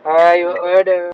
Ayo, udah.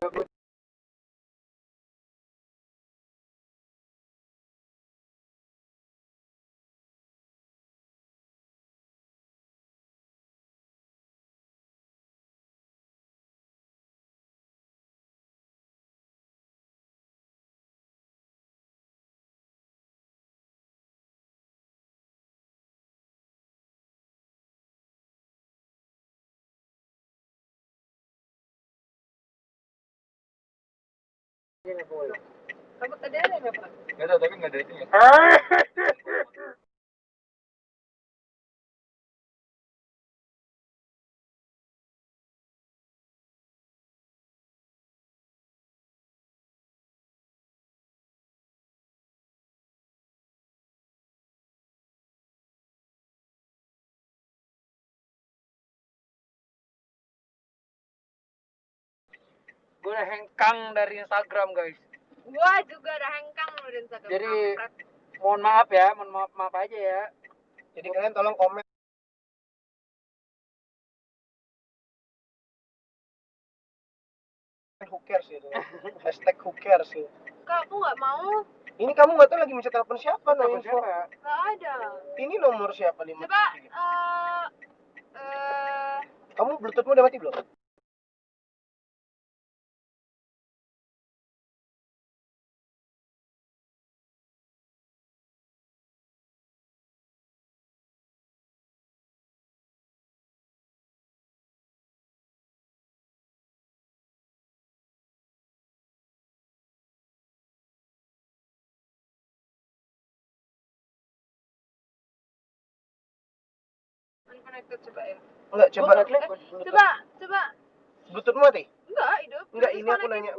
Kamu tadi ada nggak Pak? Nggak tahu, tapi nggak ada itu ya. Gue udah hengkang dari Instagram, guys. Gua juga ada hengkang dari Instagram. Jadi mohon maaf ya, maaf aja ya. Jadi kalian tolong komen. Who cares gitu. Hashtag who cares gitu. Kak, aku nggak mau. Ini kamu nggak tahu lagi mencet telepon siapa? Telepon siapa? Nggak ada. Ini nomor siapa nih? Coba. Kamu Bluetoothmu udah mati belum? Unconnected coba ya. Enggak, coba. Coba. Bluetoothmu mati? Enggak, hidup. Enggak, ini aku nanya.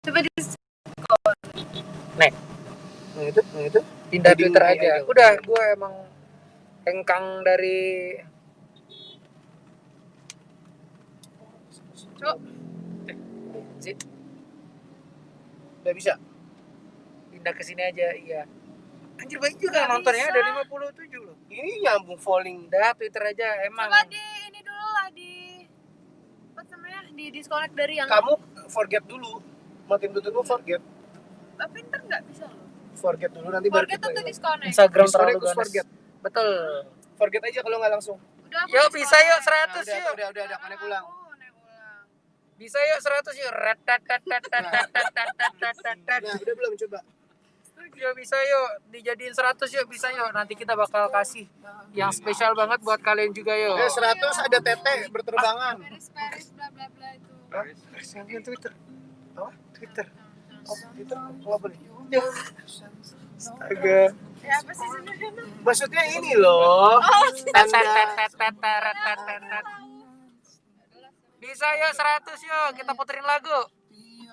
Coba di Nek, Nah itu. pindah Jadi Twitter mulai aja. aja. Udah, gue emang hengkang dari Cuk. Zit. Udah bisa. Pindah ke sini aja, iya. Anjir banyak juga Nggak nontonnya, bisa. ada 57 loh. Ini nyambung falling. Udah, Twitter aja emang. Coba di ini dulu lah di apa namanya? Di disconnect dari yang Kamu forget dulu. Matiin Bluetoothmu forget. pinter nggak bisa loh. Forget dulu nanti baru Forget kita atau ini. disconnect? Instagram Disconnect terlalu terus ganas. forget. Betul. Forget aja kalau nggak langsung. Udah, aku Yuk disconnect. bisa yuk 100 Nah, yuk. udah connect ulang. Naik ulang. Bisa yuk 100 yuk. Nah, udah belum coba. Yuk bisa yuk. Dijadiin 100 yuk, bisa yuk. Nanti kita bakal kasih yang spesial banget buat kalian juga yuk. 100 ada tete berterbangan. Paris bla bla bla itu. Yang Twitter. Apa? Twitter. Oh, Twitter apa boleh? Astaga. Ya apa sih sebenarnya? Maksudnya ini loh. Bisa yuk 100 yuk. Kita puterin lagu. Ini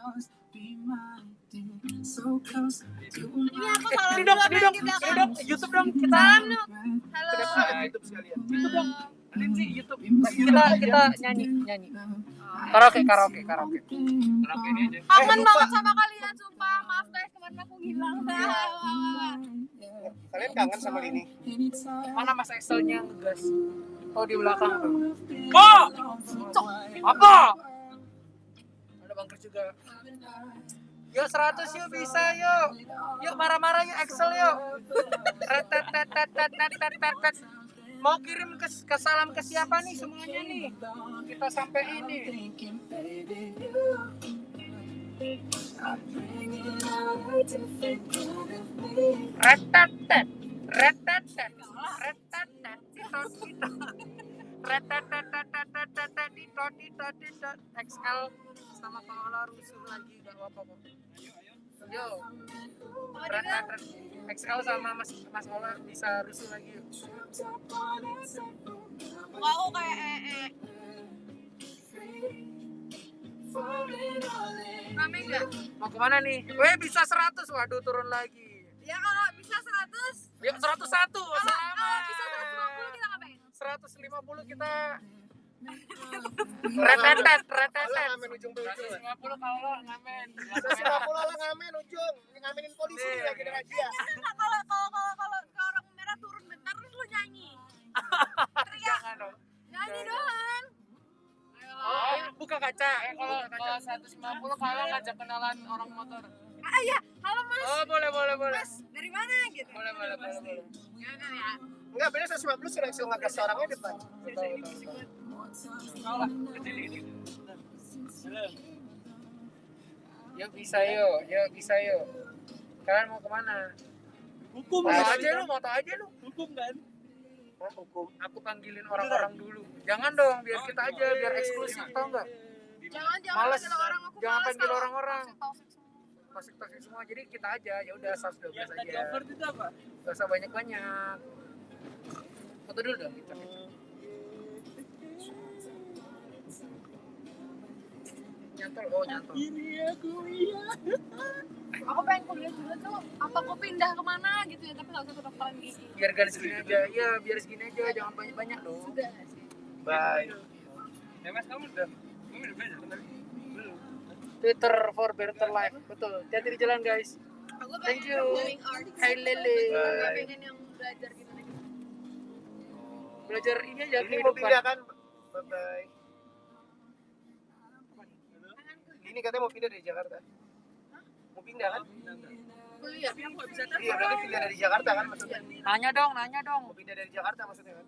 aku salah Ini dong, YouTube dong kita. Salam dong. Halo. YouTube sekalian. YouTube dong. Lindsay YouTube. Kita nyanyi. Karaoke ini aja. Kangen lupa. banget sama kalian, sumpah. Maaf guys, kemarin aku hilang. Kalian kangen sama Lini? Mana Mas Excelnya ngegas? Oh di belakang tuh. Oh! Apa? Ada bangker juga. Yuk 100 yuk bisa yuk. Yuk marah-marah yuk Excel yuk. Retet. Mau kirim ke salam ke siapa nih semuanya nih? Kita sampai ini. Retet. XL sama Paula rusuh lagi, gak apa-apa kok. Yo, XL sama Mas Ola bisa rusuh lagi. Aku kayak Rame nggak? Mau kemana nih? Weh bisa 100, waduh turun lagi. Ya kalau bisa 100. Yuk 101, Kalau selamat. bisa 150 kita ngapain? 150 kita Retetet. Ala ngamen ujung ke ujung. 150 kalau lo ngamen. 150 ala ngamen ujung. Ngamenin polisi nih lagi ada razia. Enggak, kalau orang merah turun bentar terus lu nyanyi. Jangan dong. Nyanyi doang. Oh, buka kaca. Kalau 150 kalau ngajak kenalan orang motor. Ah iya, halo Mas. Oh, boleh. Mas, dari mana gitu? Boleh. Ya kan ya. Enggak, bener 150 sudah langsung ngagas orangnya depan. Yuk bisa yuk. Kalian mau kemana? Hukum Moto aja lu. Hukum kan? Hah, hukum. Aku panggilin orang-orang dulu. Jangan dong, biar kita aja, biar eksklusif, tau nggak? Jangan Males. panggil orang, aku Jangan males panggil kalau orang-orang. toxic semua. Toxic semua, jadi kita aja. Ya udah 112 Yang tadi aja. over itu apa? Gak usah banyak-banyak. Foto dulu dong kita. Nyantol. Ini aku iya. Aku pengen kuliah juga tuh, apa aku pindah kemana gitu ya, tapi nggak usah kedokteran gigi. Biar gak segini aja. Iya, biar segini aja. Jangan banyak-banyak dong. Sudah sih. Bye. Ya Mas, kamu udah belajar kan tadi? Belum. Twitter for better life. Betul. Hati-hati di jalan, guys. Aku Thank pengen you. doing art. Hai Lele. Nggak pengen yang belajar gitu nih. Belajar ini aja Ini mau pindah kan? Bye bye. Ini katanya mau pindah dari Jakarta. Mau pindah kan? Kuliah. Tapi aku nggak bisa Iya, berarti pindah dari Jakarta kan maksudnya? Nanya dong. Mau pindah dari Jakarta maksudnya kan?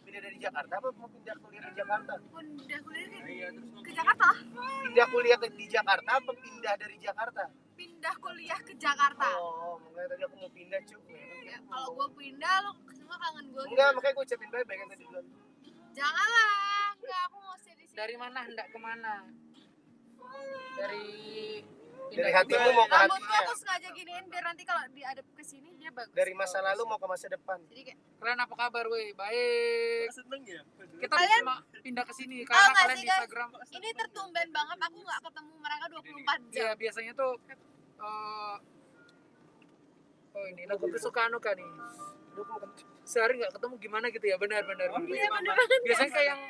Pindah dari Jakarta apa mau pindah kuliah di Jakarta? Pindah kuliah Iya, terus ke Jakarta. Pindah kuliah di Jakarta apa pindah dari Jakarta? Pindah kuliah ke Jakarta. Oh, makanya tadi aku mau pindah cuy. Ya, kalau gue pindah lo semua kangen gue. Enggak, makanya gue ucapin bye-bye kan tadi duluan. Janganlah. Enggak, aku mau stay di sini. Dari mana hendak kemana? Dari Hatimu mau ke Rambutku hatinya. aku sengaja giniin biar nanti kalau diadep ke sini dia bagus. Dari masa lalu mau ke masa depan. Jadi kayak Kalian apa kabar, weh? Baik. seneng ya? Kita Kalian- cuma pindah ke sini Tahu karena nggak kalian sih, di guys? Instagram. ini tertumben banget aku nggak ketemu mereka 24 Ya jam. biasanya tuh oh ini lagu kesukaan Nuka nih. Sehari nggak ketemu gimana gitu ya, benar. Iya bener banget. Biasanya kayak yang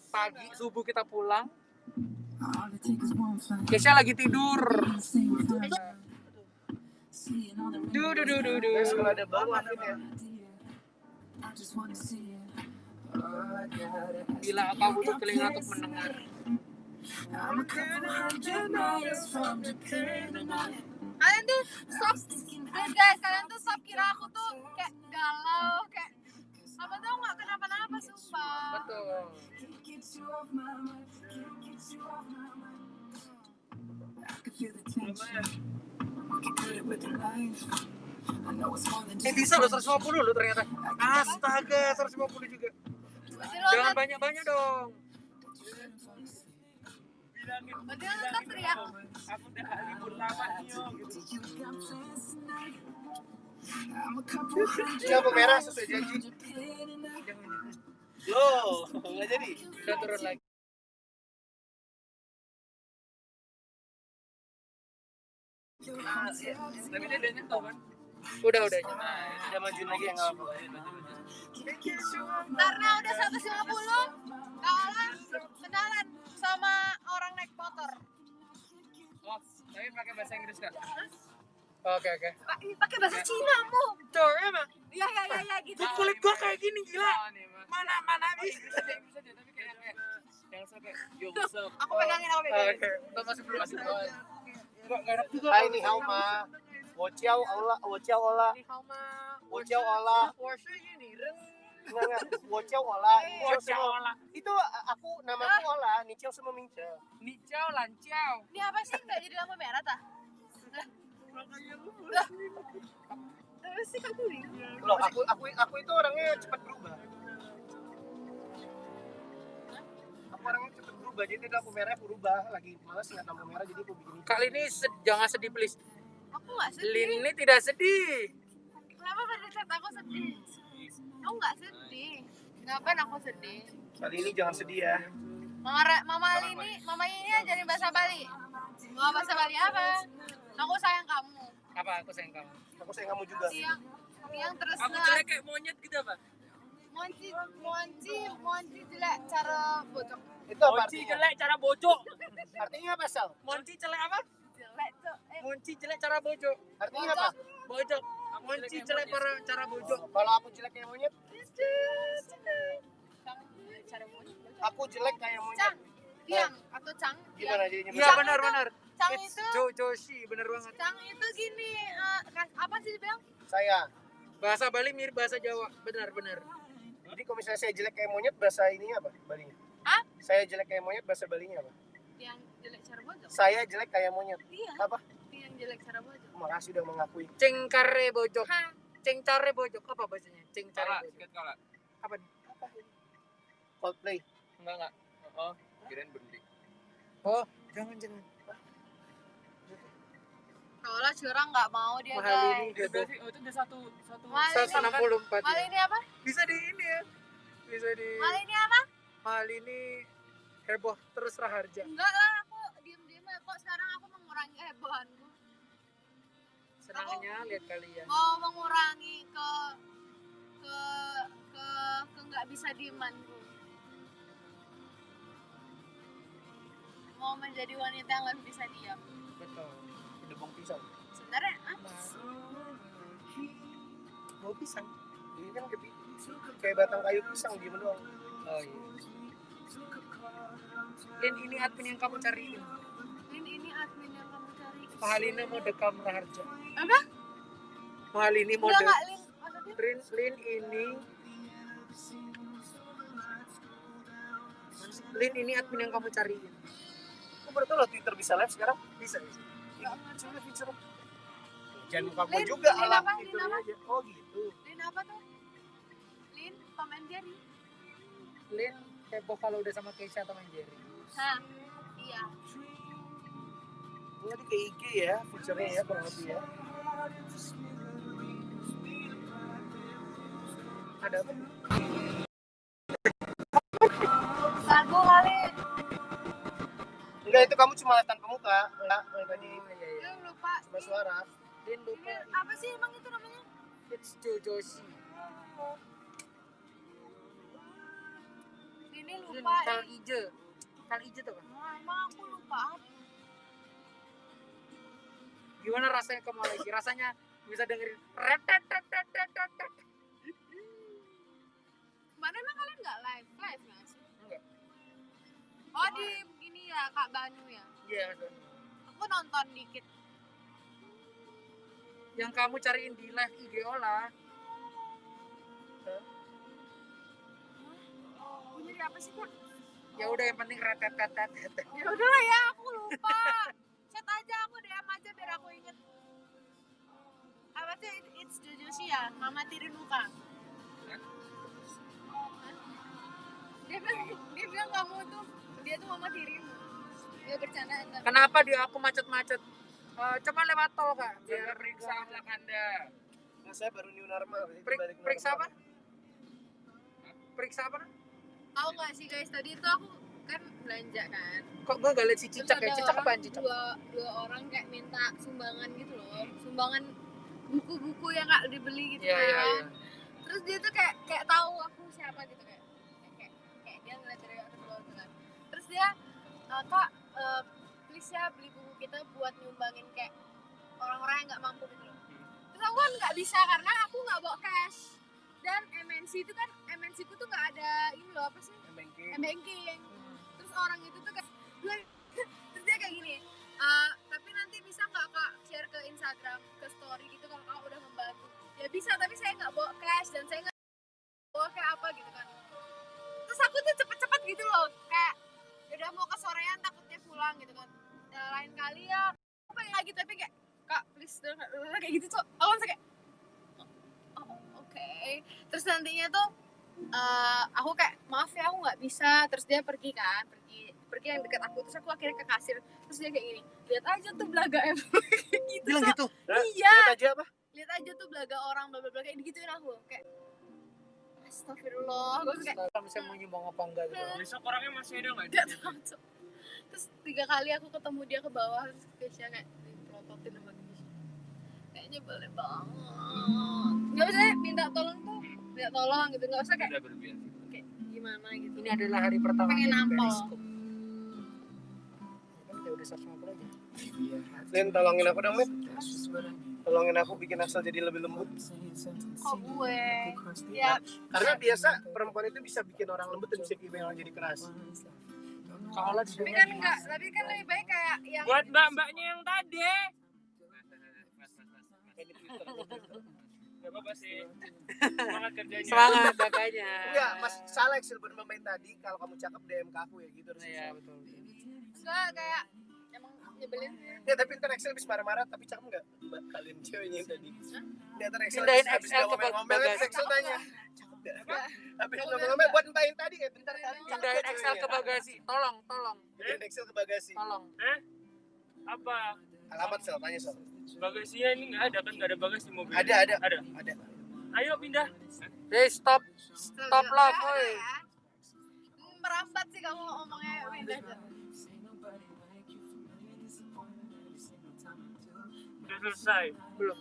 pagi subuh kita pulang. Kesha lagi tidur. Guys, kalau ada bau maafin ya. Bila kau butuh telinga untuk mendengar. Kalian tuh stop, guys, kalian tuh stop kira aku tuh kayak galau, kayak apa tuh nggak kenapa-napa sumpah. Betul. Bisa loh 150 loh ternyata. Astaga, 150 juga. Berarti lo Jangan nggak- banyak-banyak dong. berarti lo tetap teriak. Aku udah libur lama nih yo gitu. Lampu merah sesuai janji. Loh, nggak jadi. Udah turun lagi. Tapi dia udah nyentuh kan? Udah. Udah majuin lagi yang apa? Karena udah 150, kawan kenalan sama orang naik motor. Oh, tapi pakai bahasa Inggris kan? Oke. Pakai bahasa Cina mu. Tuh, emang. Ya gitu. Kulit gua kayak gini gila. Mana bisa. Inggris aja, tapi kayak yang kayak yo what's up. Aku pegangin. Oke, kita masih belum Enggak enak juga. Hai nih hao ma. Wociao ola. Ni hao ma. Wociao ola. Porsche ini reng. Enggak. Wociao ola. Wociao ola. Itu aku namaku ola, Niceo sama Mingce. Ni ciao lan ciao. Ini apa sih nggak jadi lampu merah tah? Apa sih kamu ini? Loh, aku itu orangnya cepat berubah. Aku orangnya cepat berubah, jadi lampu merah aku rubah. Lagi malas lihat lampu merah jadi aku bikin. Kali ini jangan sedih please. Aku nggak sedih. Lin ini tidak sedih. Kenapa pada saat aku sedih? Aku nggak sedih. Ngapain aku sedih? Kali ini jangan sedih ya. Mama ini ajarin bahasa Bali. Mau bahasa Bali apa? Aku sayang kamu. Apa aku sayang kamu? Aku sayang kamu juga. Yang terus Aku jelek kayak monyet gitu apa? Monci jelek cara bocok. Itu apa Monci artinya? jelek cara bojok. Artinya apa, Sal? Monci jelek apa? Jelek tuh. Monci jelek cara bojok. Artinya apa? Bojok. Monci jelek cara bojok. Kalau aku jelek kayak monyet, Cara bocok. aku jelek kayak monyet. Cang, Tiang atau Cang? Gimana jadinya? Iya Cang benar. Cang It's itu Joshi, bener banget. Cang itu gini, apa sih dibilang? Saya. Bahasa Bali mirip bahasa Jawa, benar. Jadi kalau misalnya saya jelek kayak monyet, bahasa ininya apa? Balinya? Hah? Saya jelek kayak monyet, bahasa Balinya apa? Yang jelek cara bocok. Saya jelek kayak monyet. Iya. Apa? Yang jelek cara bocok. Makasih udah mengakui. Cengkare bojok. Hah? Cengkare bojok apa bahasanya? Kala, Cengkare bojok. sikat kala. Apa nih? Coldplay. Enggak. Oh, kirain berhenti. Oh, jangan. Kalau lah curang nggak mau dia Mahal guys. ini dia tuh. Oh, itu udah satu. Mahal ini. 164. Mal ya. ini apa? Bisa di ini ya. Bisa di Mal ini apa? Mahal ini heboh terus Raharja. Enggak lah, aku diem-diem aja. Kok sekarang aku mengurangi kehebohanku. Senangnya lihat kalian. Mau mengurangi ke nggak bisa diemanku. Mau menjadi wanita yang nggak bisa diam. Betul. Debong pisang. Sebenarnya apa sih? Mau pisang. Ini kan kayak batang kayu pisang diem doang. Oh iya. Dan ini admin yang kamu cariin. Ini admin yang kamu cari. Mahalina mode kamu Raharja. Apa? Mahalini Enggak mode. nggak Lin. Maksudnya? Lin ini admin yang kamu cariin. Aku baru tahu lah Twitter bisa live sekarang. Bisa. Coba feature. Jangan kamu Lin, juga Lin ala apa? Lin fiturnya apa? aja. Oh gitu. Lin apa tuh? Lin Tom and Jerry. Lin heboh kalau udah sama Keisha atau Jerry. Hah? Iya. Ini ke IG ya, feature-nya ya kurang lebih ya. Ada apa? Lagu kali. Enggak, itu kamu cuma lihat tanpa muka. Enggak, tadi Oh, iya. Lu lupa. cuma suara. Lin Ini lupa. apa sih emang itu namanya? It's Jojoshi. Ini Lin lupa. Kal Ije. Kal Ije tuh kan? Emang aku lupa. Gimana rasanya ke Malaysia? Rasanya bisa dengerin ret. Kemarin emang kalian nggak live nggak sih? Enggak. Oh di ini ya Kak Banu ya. Iya, betul. Aku nonton dikit. Yang kamu cariin di live IG Ola. Ini dari apa sih Kak? Ya udah yang penting ret. Ya udah lah ya, aku lupa. Chat aja aku DM aja biar aku inget. Apa tuh It's Jojoshi ya? Mama Tiri Luka. Dia bilang kamu tuh dia tuh mama tirimu. Dia bercanda enggak? Kenapa dia aku macet-macet? Coba lewat tol kak. Biar periksa anak Anda. Nah, saya baru new normal. jadi balik Periksa normal. apa? Periksa apa? Tahu nggak sih guys, tadi itu aku kan belanja kan. Kok gue gak liat si Terus Cicak ya? ada Cicak orang, apaan Cicak? dua orang kayak minta sumbangan gitu loh. Sumbangan buku-buku yang nggak dibeli gitu Iya, kan. iya, iya. Terus dia tuh kayak tahu aku siapa gitu kayak dia ngeliat dari atas bawah gitu kan. Terus dia kak please ya beli buku kita buat nyumbangin kayak orang-orang yang nggak mampu gitu loh. Terus aku kan nggak bisa karena aku nggak bawa cash dan MNC itu kan MNC ku tuh nggak ada ini loh apa sih banking. Terus orang itu tuh kayak terus dia kayak gini tapi nanti bisa nggak kak share ke Instagram ke story gitu kalau kak udah membantu. Ya bisa tapi saya nggak bawa cash dan saya nggak bawa kayak apa gitu kan. Terus aku tuh cepet-cepet gitu loh kayak udah mau ke sorean takutnya pulang gitu kan. Lain kali ya aku pengen lagi tapi kayak kak please dong kayak gitu tuh aku langsung kayak oke. Terus nantinya tuh aku kayak maaf ya aku nggak bisa. Terus dia pergi yang dekat aku. Terus aku akhirnya ke kasir. Terus dia kayak gini, lihat aja tuh belaga gitu. Bilang gitu? Iya. Lihat aja apa? Lihat aja tuh belaga orang bla bla bla kayak digituin aku kayak astagfirullah. Gue kayak Kalau misalnya mau nyumbang apa enggak gitu. Besok orangnya masih ada nggak? nggak tahu Cok. Terus 3 kali aku ketemu dia ke bawah. Terus Keisha kayak dipelototin sama Keisha. Kayaknya boleh banget. Nggak bisa minta tolong tuh minta tolong gitu, nggak usah kayak Udah berlebihan. kayak gimana gitu. Ini adalah hari pertama Pengen nampol. Periscope. Kan kita udah 150 aja. Lin, tolongin aku dong, Mit. Tolongin aku bikin Axel jadi lebih lembut. Oh gue, ya Karena biasa perempuan itu bisa bikin orang lembut dan bisa bikin orang jadi keras. Kalau tapi kan enggak, tapi kan lebih baik kayak yang Buat mbak-mbaknya yang tadi. Gak apa-apa sih. Semangat kerjanya. semangat makanya. Enggak, Mas salah Axel bener main tadi. Kalau kamu cakep DM ke aku ya gitu harus. Iya betul. enggak kayak emang nyebelin sih. Ya tapi ntar Axel habis marah-marah tapi cakep enggak? Mbak kalian ceweknya yang tadi. Ya ntar Axel Pindahin habis XL ke ngomel-ngomel bagasi. Axel tanya. Cakep enggak? Habis ngomel-ngomel buat mbak yang tadi ya bentar kali. Pindahin Excel ke bagasi. Tolong. Pindahin Axel ke bagasi. Tolong. Apa? Alamat Sel, tanya Sel. Bagasinya ini nggak ada kan? Nggak ada bagasi di mobil. Ada. Ada. Ayo pindah. Stop love, Enggak, woi. ya. Merambat sih kamu ngomongnya pindah. Udah selesai. Belum.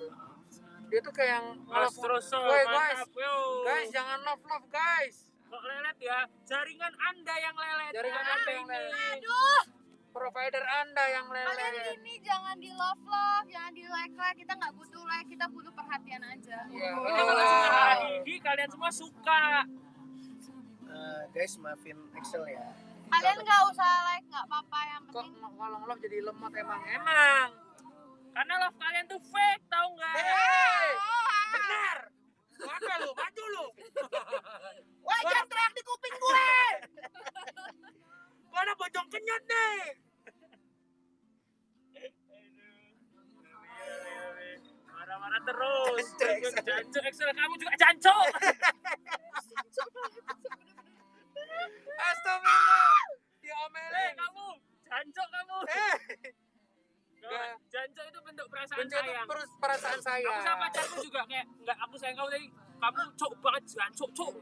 Dia tuh kayak yang Mas terus so, Woi, guys. mantap. Yo. Guys, jangan love guys. Kok lelet ya? Jaringan Anda yang lelet. Jaringan Bukan Anda yang ini. lelet. Aduh, Provider Anda yang kalian lelet. ini jangan di love, jangan di like. Kita nggak butuh like, kita butuh perhatian aja. Iya. Kita bakal suka lagi. Kalian semua suka. Guys, maafin Axel ya. Kalian nggak usah like, nggak apa-apa, yang Kok penting kalau love jadi lemot emang. Karena love kalian tuh fake, tahu nggak? Hey, benar. Maka lu, maju lu. Wah, jangan teriak di kuping gue. Gua ada bojong kenyot nih. Marah-marah terus. Jancok, Jancok Excel, kamu juga jancok. Astagfirullah. Diomelin. Kamu jancok kamu. Jancok itu bentuk perasaan Bentuk sayang. perasaan saya. Aku sama pacarku juga kayak enggak aku sayang kamu tapi kamu cok banget jancok cok.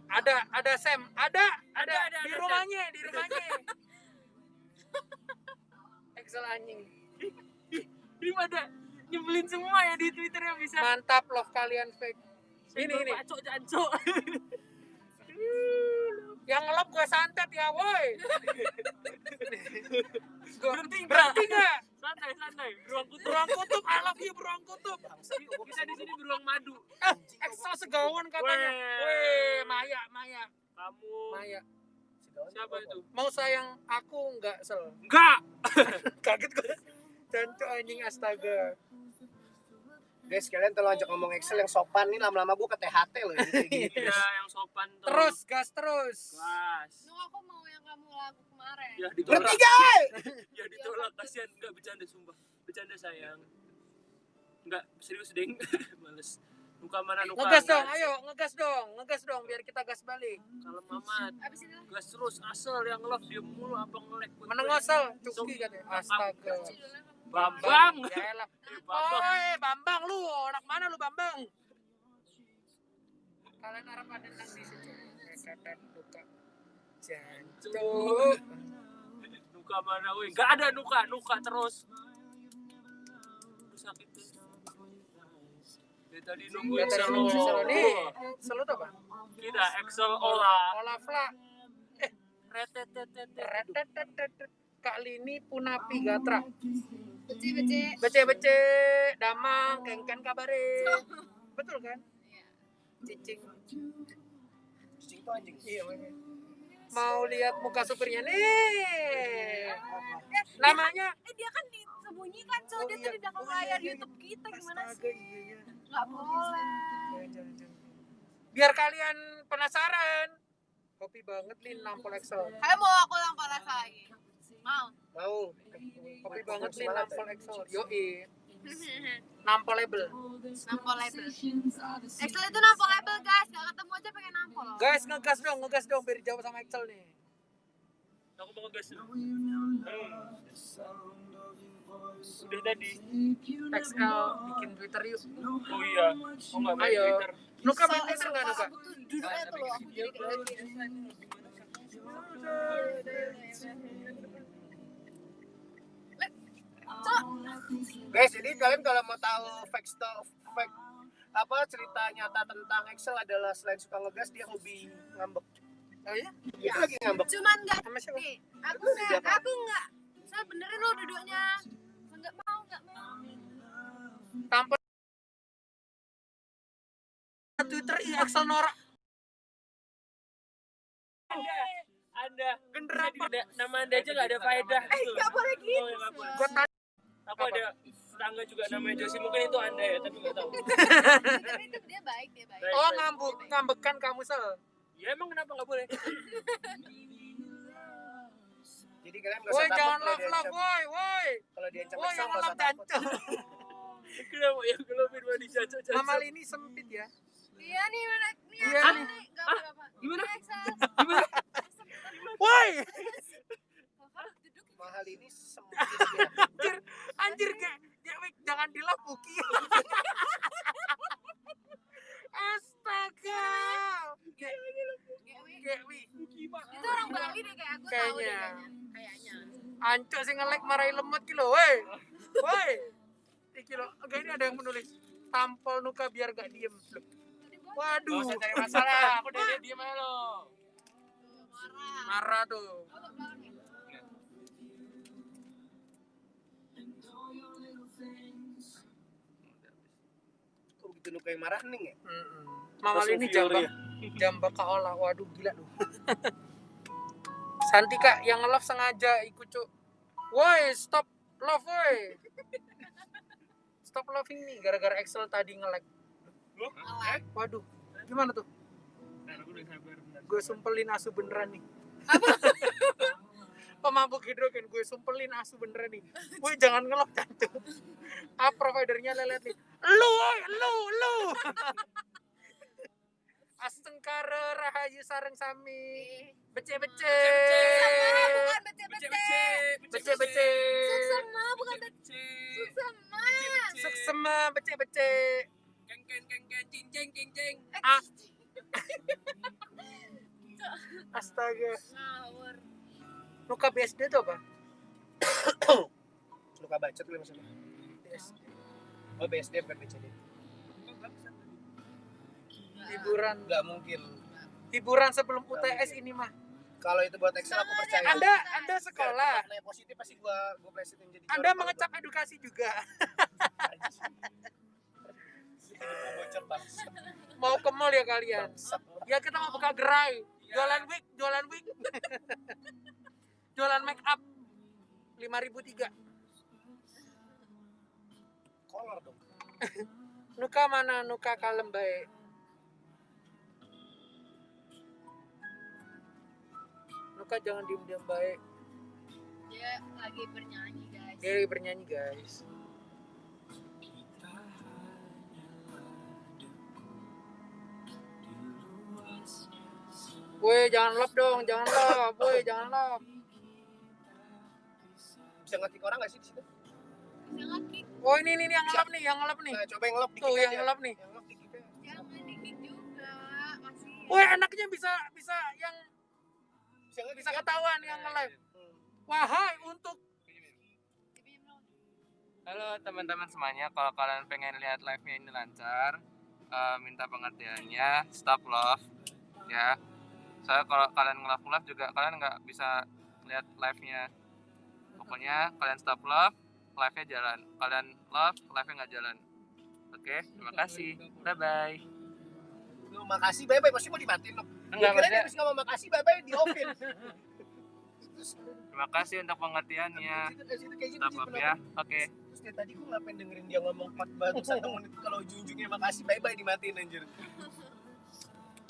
Ada Sam, ada di Sam. rumahnya. Excel anjing. Ini pada nyebelin semua ya di Twitter yang bisa. Mantap love kalian fake. Ini. Cok jancok. Yang ngelop gue santet ya, woi. Berhenti nggak? Santai. Beruang kutub. Beruang kutub, I love you beruang kutub. Kita di sini beruang madu. Excel segawan katanya. Weh. Weh, Maya. Kamu Maya. siapa itu? Mau sayang aku enggak, Sel? Enggak. Kaget gue. Cancok anjing, astaga. Guys, kalian tolong ajak ngomong Axel yang sopan nih, lama-lama gue ke THT loh kayak gini. Iya, yang sopan tuh. Gas terus. Kelas. aku mau yang kamu lagu kemarin. Ya ditolak. Bertiga. Ya ditolak, kasihan. Enggak bercanda sumpah. Bercanda sayang. Enggak serius deng. Males. Nuka mana nuka. Ngegas dong, ayo ngegas dong biar kita gas balik. Kalau Mamat Abis itu gas terus asal yang love dia mulu apa ngelek. Menengosel, cuki katanya. Astaga. judulnya kamu Bambang. Ya elah. Bambang. Oi, Bambang lu, anak mana lu Bambang? Kalian harap ada nang di situ. Kata luka. Jancuk. Nuka mana weh? Enggak ada nuka terus. Sakit tuh. Dari tadi nunggu Ya tadi Excel lu Excel nih. lo. Excel tuh apa? Kita Excel olah. Olah fla. Retetetetet. Kak Lini Punapi Gatra. bece. Bece damang kengken kabare. Betul kan? Cicing. Cicing tuh anjing. Iya, makanya. Mau lihat muka supirnya nih. Namanya Dia kan disembunyikan, Oh, dia iya. tuh di belakang Oh, layar iya. YouTube kita gimana Astaga, sih? iya. Nggak boleh. Jangan. Biar kalian penasaran. Kopi banget Lin nampol Excel. Kalian mau aku lampau rasa lagi? Mau. Mau. Kopi banget Lin nampol Excel. Yoi. Nampol label. Nampol label. Excel itu nampol label guys, nggak ketemu aja pengen nampol loh. Guys, ngegas dong biar dijawab sama Excel nih. Aku mau ngegas. Udah tadi. XL bikin Twitter yuk. Oh iya. Oh enggak main Ayo. Twitter. Nuka main Twitter nggak Nuka? Aku tuh duduknya tuh loh, aku jadi kayak Guys, jadi kalian kalau mau tahu fake cerita nyata tentang Excel adalah selain suka ngegas dia hobi ngambek. Oh iya? Dia lagi ngambek. Cuman nggak Sama siapa? nih, aku Lu sejak nggak saya benerin lo duduknya nggak mau Tampil Twitter Excel norak. Anda Generator. nama Anda aja nggak ada faedah gitu. nggak boleh gitu. Oh, ya, nggak boleh. Gua tanya Aku ada tetangga juga namanya Josi, mungkin itu Anda ya, tapi nggak tahu. Itu dia baik. oh ngambekan kamu sel. Ya emang kenapa nggak boleh? Jadi kalian enggak Woi usah jangan takut love woi. kalau diancam Woi Excel yang enggak usah love takut. jancok. Kenapa ya kalau firman dijajak-jajak? Mama ini sempit ya. Iya nih mana nih Iya Excel nih. nih nggak apa-apa. Gimana? Ini Excel. Gimana? Woi Kalau duduk Mahal ini sempit ya. anjir kayak jangan dilap Buki. Astaga. Gewi. itu orang Bali deh kayak aku tahu deh Kayaknya. kayaknya. Ancok sih nge-like marahin lemot kilo, woi. Woi. Iki lo, oke ini ada yang menulis tampol Nuka biar gak diem. Gak Waduh. usah cari masalah, aku udah diem aja lo. Marah. Marah tuh. Oh, ke belakang ya? Kok begitu lu kayak marah nih ya? Mama Langsung ini fury jambak kaolah. Waduh gila lu. Santika yang nge-love sengaja ikut cuk. Woi, stop love woi. Stop loving nih gara-gara Excel tadi nge-like. Waduh. Gimana tuh? Gue sumpelin asu beneran nih. Pemabuk hidrogen gue sumpelin asu beneran nih. Woi jangan ngelok cantik. Providernya lelet nih. Lu woi, lu. Astengkara rahayu sareng sami. Bece-bece. Suksema bukan bece-bece. Bece-bece. Suksema bukan bece. Suksema. Suksema bece-bece. Ceng. Ah. Astaga. Ngawur. Nuka BSD tuh apa? Luka bacot lu maksudnya. Oh BSD bukan BCD. Hiburan. Enggak mungkin. Hiburan sebelum UTS ini mah. Kalau itu buat Excel aku percaya. Anda sekolah. Nilai positif pasti gua plesetin jadi. Anda mengecap edukasi juga. Bocor banget. Mau ke mall ya kalian? Ya kita mau buka gerai. Jualan wig. Jualan make up. 5.003. Kolor dong. Nuka mana? Nuka kalem baik. Nuka jangan diem-diem baik. Dia lagi bernyanyi guys. Dia lagi bernyanyi guys. Woi jangan love dong, jangan love. Woi jangan love. Bisa nge-kick orang nggak sih di situ? Bisa ngakik. Oh ini yang ngelap nih, yang ngelap nih. Nah, coba yang ngelap dikit Tuh aja. yang ngelap nih. Yang ngelap dikit aja. Jangan dikit juga. Masih. Woi anaknya bisa yang Bisa bisa ketahuan yang nge-live. Hmm. Wahai untuk Dipinjam dong. Halo teman-teman semuanya, kalau kalian pengen lihat live-nya ini lancar, minta pengertiannya stop love ya. Soalnya kalau kalian nge-love juga kalian nggak bisa lihat live-nya. Pokoknya kalian stop love, live-nya jalan. Kalian love, live-nya nggak jalan. Oke, terima kasih. Bye-bye. Lu makasih bye-bye pasti mau dimatiin lo. Enggak, Kira dia maksudnya habis ngomong makasih bye-bye di-offin. terima kasih untuk pengertiannya. Kayak gitu Stop love ya. Oke. Terus kayak tadi gue ngapain dengerin dia ngomong 4 baru 1 menit kalau ujung-ujungnya makasih bye-bye dimatiin anjir.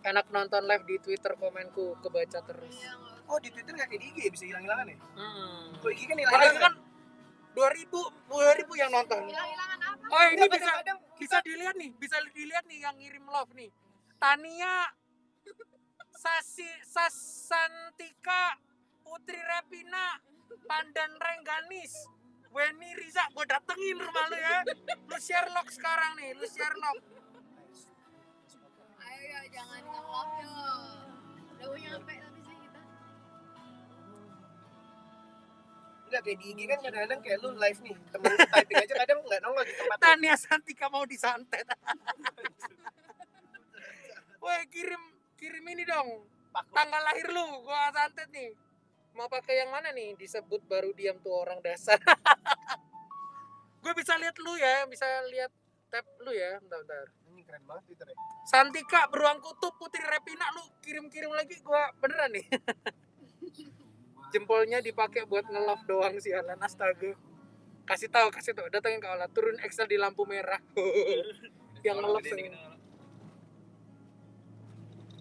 enak nonton live di Twitter komenku kebaca terus. Iya, nggak usah. Oh di Twitter nggak kayak di IG ya bisa hilang-hilangan ya? Kalau IG kan Kalau hilang-hilangan itu kan 2.000 yang nonton. Hilang-hilangan apa? Oh ini Nggak, bisa kadang-kadang bisa dilihat nih yang ngirim love nih. Tania Sasantika Putri Repina Pandan Rengganis Weni Riza, gue datengin rumah lu ya. Lu share log sekarang nih, lu share log. Ayo ya, jangan nge-love yo. Udah mau nyampe tapi sih kita. Enggak kayak di IG kan kadang-kadang kayak lu live nih, temen lu typing aja kadang nggak nongol di tempat lu. Tania Santika mau disantet. Woi, kirim ini dong. Tanggal lahir lu, gua santet nih. Mau pakai yang mana nih? Disebut baru diam tuh orang dasar. Gue bisa lihat lu ya, bisa lihat tab lu ya. Bentar. Ini keren banget Twitter ya. Santika Beruang Kutub Putri Repina, lu kirim lagi, gua beneran nih. Jempolnya dipakai buat nge-love doang sih Alan, astaga. Kasih tahu, datangin ke Alan, turun Excel di lampu merah. Yang nge-love semua.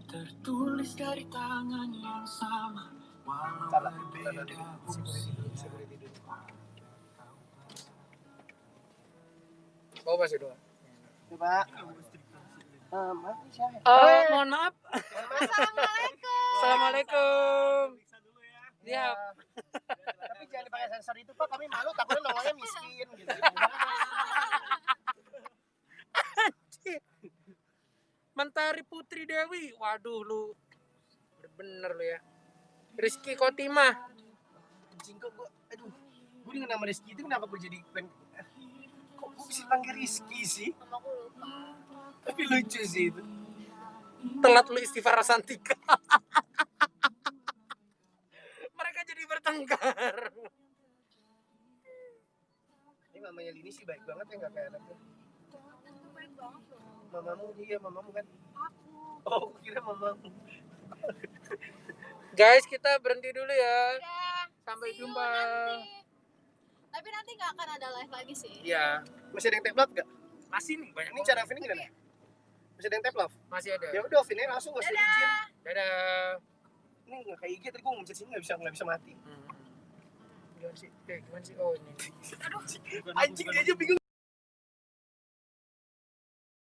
Tertulis dari tangan yang sama, walau Salah. berbeda Security dulu. Oh, masih doang. Coba. Maaf siapa? Mohon maaf. Assalamualaikum. Iya. Tapi jangan dipakai sensor itu Pak, kami malu takutnya nongolnya miskin gitu. Mentari Putri Dewi. Waduh lu. Bener lu ya. Rizky Kotima. Anjing kok gua gua dengan nama Rizky itu kenapa gua jadi kok gua bisa panggil Rizky sih? Mamaku lupa. Tapi lucu sih itu. Telat lu istighfar Santika. Mereka jadi bertengkar. Ini mamanya Lini sih baik banget ya, nggak kayak anaknya. Itu baik banget loh. Mamamu kan? Aku. Oh, gua kira mamamu. Guys, kita berhenti dulu ya. Udah. Sampai See you jumpa. nanti. Tapi nanti nggak akan ada live lagi sih. Iya, Masih ada yang tap love nggak? masih nih banyak. Ini cara Vini gimana? Masih ada yang tap love? Masih ada. Ya udah, Vini langsung nggak usah izin. Dadah. Ini nggak kayak IG tadi gua mencet sini nggak bisa mati. Gimana sih? Gimana sih? Oh ini. Anjing dia aja bingung.